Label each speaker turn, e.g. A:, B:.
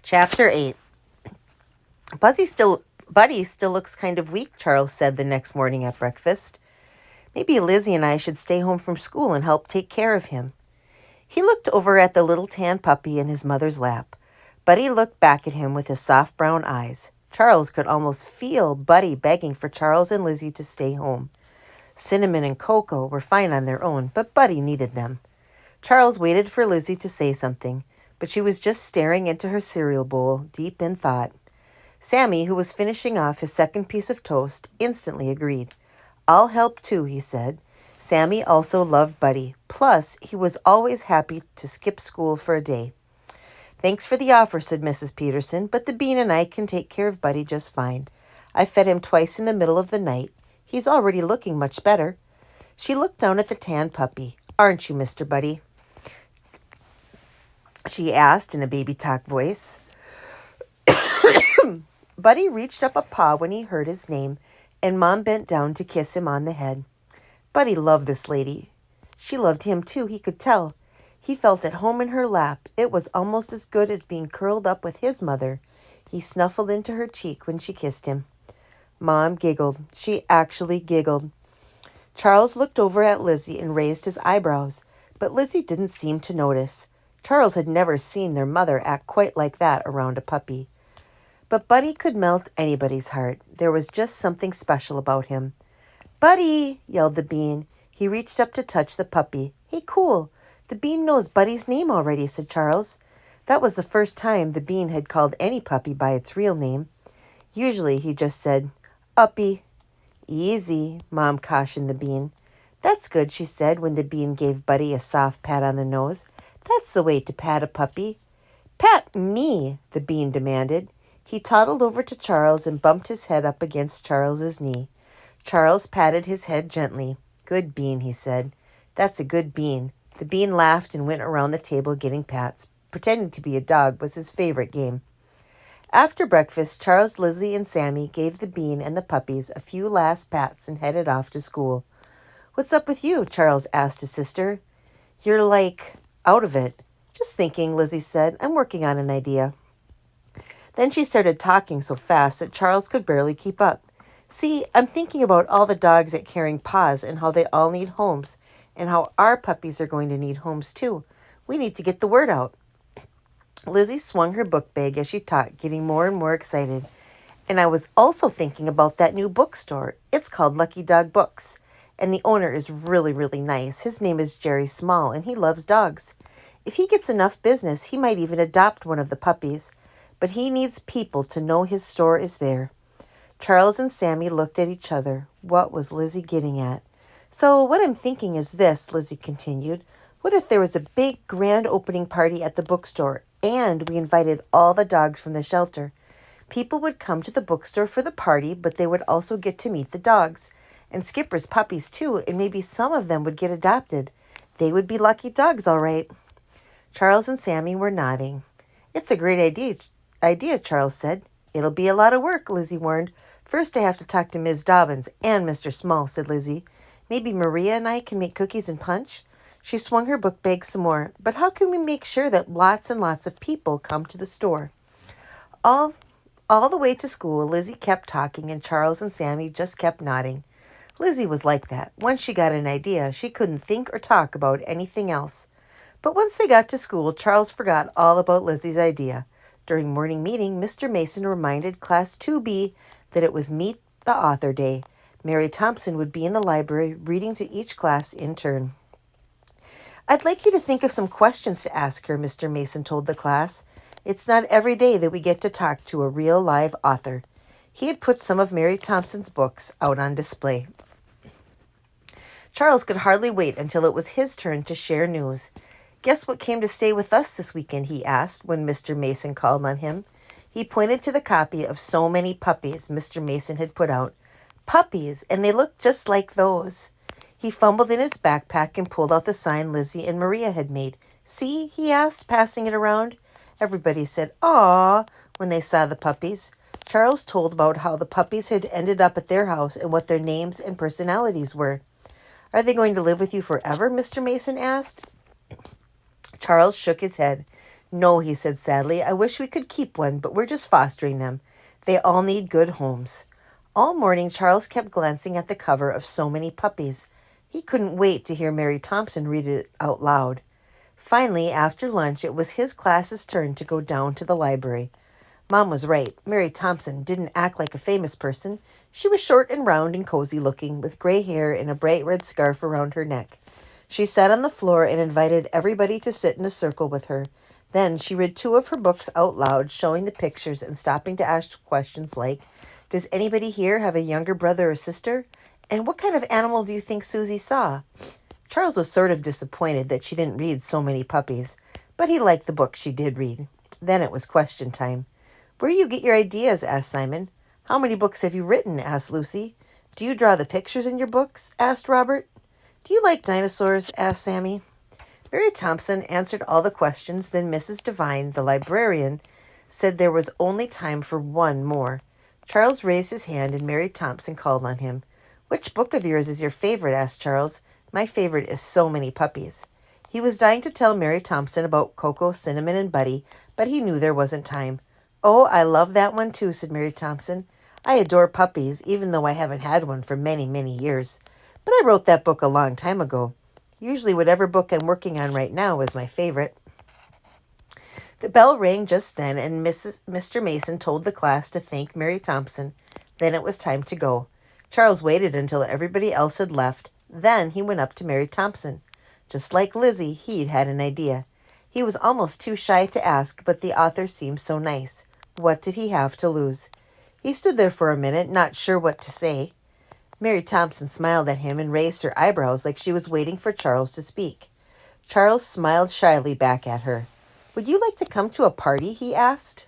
A: Chapter 8. Buddy still looks kind of weak, Charles said the next morning at breakfast. Maybe Lizzie and I should stay home from school and help take care of him. He looked over at the little tan puppy in his mother's lap. Buddy looked back at him with his soft brown eyes. Charles could almost feel Buddy begging for Charles and Lizzie to stay home. Cinnamon and Coco were fine on their own, but Buddy needed them. Charles waited for Lizzie to say something, but she was just staring into her cereal bowl, deep in thought. Sammy, who was finishing off his second piece of toast, instantly agreed. I'll help too, he said. Sammy also loved Buddy. Plus, he was always happy to skip school for a day. Thanks for the offer, said Mrs. Peterson, but the bean and I can take care of Buddy just fine. I fed him twice in the middle of the night. He's already looking much better. She looked down at the tan puppy. Aren't you, Mr. Buddy? She asked in a baby talk voice. Buddy reached up a paw when he heard his name, and Mom bent down to kiss him on the head. Buddy loved this lady. She loved him too, he could tell. He felt at home in her lap. It was almost as good as being curled up with his mother. He snuffled into her cheek when she kissed him. Mom giggled. She actually giggled. Charles looked over at Lizzie and raised his eyebrows, but Lizzie didn't seem to notice. Charles had never seen their mother act quite like that around a puppy. But Buddy could melt anybody's heart. There was just something special about him. Buddy, yelled the bean. He reached up to touch the puppy. Hey, cool. The bean knows Buddy's name already, said Charles. That was the first time the bean had called any puppy by its real name. Usually he just said, Uppy. Easy, Mom cautioned the bean. That's good, she said when the bean gave Buddy a soft pat on the nose. That's the way to pat a puppy. Pat me, the bean demanded. He toddled over to Charles and bumped his head up against Charles's knee. Charles patted his head gently. Good bean, he said. That's a good bean. The bean laughed and went around the table getting pats. Pretending to be a dog was his favorite game. After breakfast, Charles, Lizzie, and Sammy gave the bean and the puppies a few last pats and headed off to school. What's up with you? Charles asked his sister. You're like out of it. Just thinking, Lizzie said. I'm working on an idea. Then she started talking so fast that Charles could barely keep up. See, I'm thinking about all the dogs at Caring Paws and how they all need homes, and how our puppies are going to need homes too. We need to get the word out. Lizzie swung her book bag as she talked, getting more and more excited. And I was also thinking about that new bookstore. It's called Lucky Dog Books, and the owner is really, really nice. His name is Jerry Small, and he loves dogs. If he gets enough business, he might even adopt one of the puppies. But he needs people to know his store is there. Charles and Sammy looked at each other. What was Lizzie getting at? So what I'm thinking is this, Lizzie continued. What if there was a big grand opening party at the bookstore and we invited all the dogs from the shelter? People would come to the bookstore for the party, but they would also get to meet the dogs. And Skipper's puppies too, and maybe some of them would get adopted. They would be lucky dogs, all right. Charles and Sammy were nodding. It's a great idea, Charles said. It'll be a lot of work, Lizzie warned. First I have to talk to Ms. Dobbins and Mr. Small, said Lizzie. Maybe Maria and I can make cookies and punch? She swung her book bag some more. But how can we make sure that lots and lots of people come to the store? All the way to school, Lizzie kept talking and Charles and Sammy just kept nodding. Lizzie was like that. Once she got an idea, she couldn't think or talk about anything else. But once they got to school, Charles forgot all about Lizzie's idea. During morning meeting, Mr. Mason reminded Class 2B that it was Meet the Author Day. Mary Thompson would be in the library reading to each class in turn. I'd like you to think of some questions to ask her, Mr. Mason told the class. It's not every day that we get to talk to a real live author. He had put some of Mary Thompson's books out on display. Charles could hardly wait until it was his turn to share news. Guess what came to stay with us this weekend, he asked when Mr. Mason called on him. He pointed to the copy of So Many Puppies Mr. Mason had put out. Puppies, and they looked just like those. He fumbled in his backpack and pulled out the sign Lizzie and Maria had made. See, he asked, passing it around. Everybody said, "Aw," when they saw the puppies. Charles told about how the puppies had ended up at their house and what their names and personalities were. Are they going to live with you forever? Mr. Mason asked. Charles shook his head. No, he said sadly. I wish we could keep one, but we're just fostering them. They all need good homes. All morning, Charles kept glancing at the cover of So Many Puppies. He couldn't wait to hear Mary Thompson read it out loud. Finally, after lunch, it was his class's turn to go down to the library. Mom was right. Mary Thompson didn't act like a famous person. She was short and round and cozy looking, with gray hair and a bright red scarf around her neck. She sat on the floor and invited everybody to sit in a circle with her. Then she read two of her books out loud, showing the pictures and stopping to ask questions like, does anybody here have a younger brother or sister? And what kind of animal do you think Susie saw? Charles was sort of disappointed that she didn't read So Many Puppies, but he liked the book she did read. Then it was question time. Where do you get your ideas? Asked Simon. How many books have you written? Asked Lucy. Do you draw the pictures in your books? Asked Robert. Do you like dinosaurs? Asked Sammy. Mary Thompson answered all the questions. Then Mrs. Devine, the librarian, said there was only time for one more. Charles raised his hand and Mary Thompson called on him. Which book of yours is your favorite? Asked Charles. My favorite is So Many Puppies. He was dying to tell Mary Thompson about Coco, Cinnamon, and Buddy, but he knew there wasn't time. Oh, I love that one too, said Mary Thompson. I adore puppies, even though I haven't had one for many, many years. But I wrote that book a long time ago. Usually whatever book I'm working on right now is my favorite. The bell rang just then, and Mr. Mason told the class to thank Mary Thompson. Then it was time to go. Charles waited until everybody else had left. Then he went up to Mary Thompson. Just like Lizzie, he'd had an idea. He was almost too shy to ask, but the author seemed so nice. What did he have to lose? He stood there for a minute, not sure what to say. Mary Thompson smiled at him and raised her eyebrows like she was waiting for Charles to speak. Charles smiled shyly back at her. Would you like to come to a party? He asked.